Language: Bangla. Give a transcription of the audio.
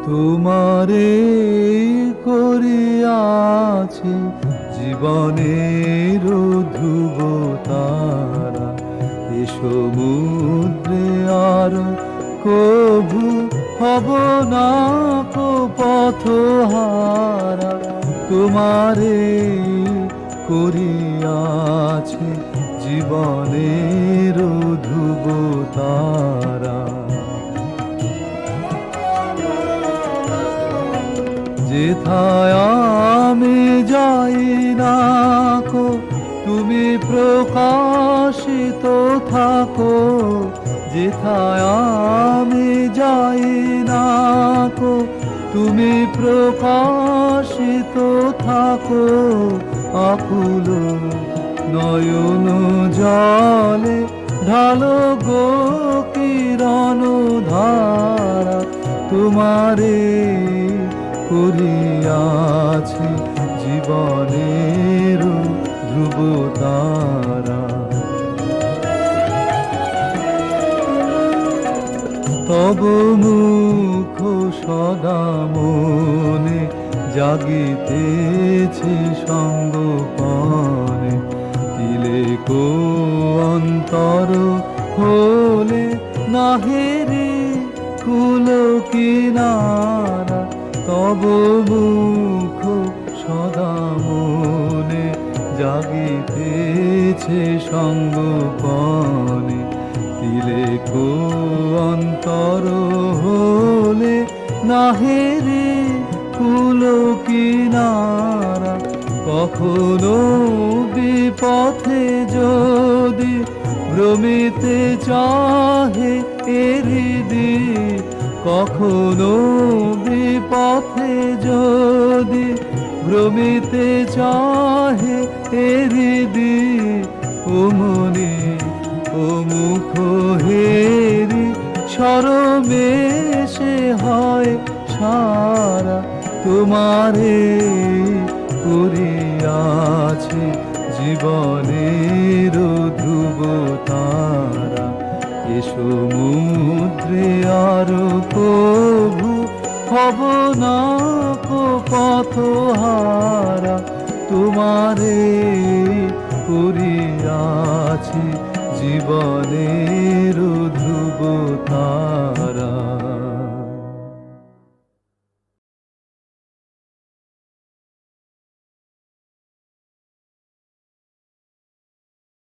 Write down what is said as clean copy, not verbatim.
তোমারে করিয়াছি জীবনের ধ্রুব তারা, এ সমুদ্রে আর কভু হব না কো পথহারা। তোমারে করিয়াছি জীবনের ধ্রুব তারা। যেথায় আমি যাই না কো তুমি প্রকাশিত থাকো, যেথায় আমি যাই না কো তুমি প্রকাশিত থাকো। আকুল নয়ন জলে ঢালো গো কিরণ ধারা, তোমারে করিয়াছি জীবনের ধ্রুব তারা। তব মুখ সদা মনে জাগিতেছে সঙ্গপনে, তিলে কো অন্তর হলে নাহেরে কুল কিনারা। তব মুখ সদা মনে জাগিতেছে সঙ্গপনে, তিলে কো অন্তর হলে নাহেরে কুল কিনারা। কখনো বিপথে যদি ভ্রমিতে চাহে এরিদি, কখনো বিপথে যদি ভ্রমিতে চাহে এরিদি, ও মনে ও মুখ হেরি সরমেশে হয় সারা। তোমারে করিয়াছি জীবনের ধ্রুব তারা, এ সমুদ্রে আর কভু হব না কো পথহারা। তোমারে করিয়াছি জীবনের ধ্রুব তারা।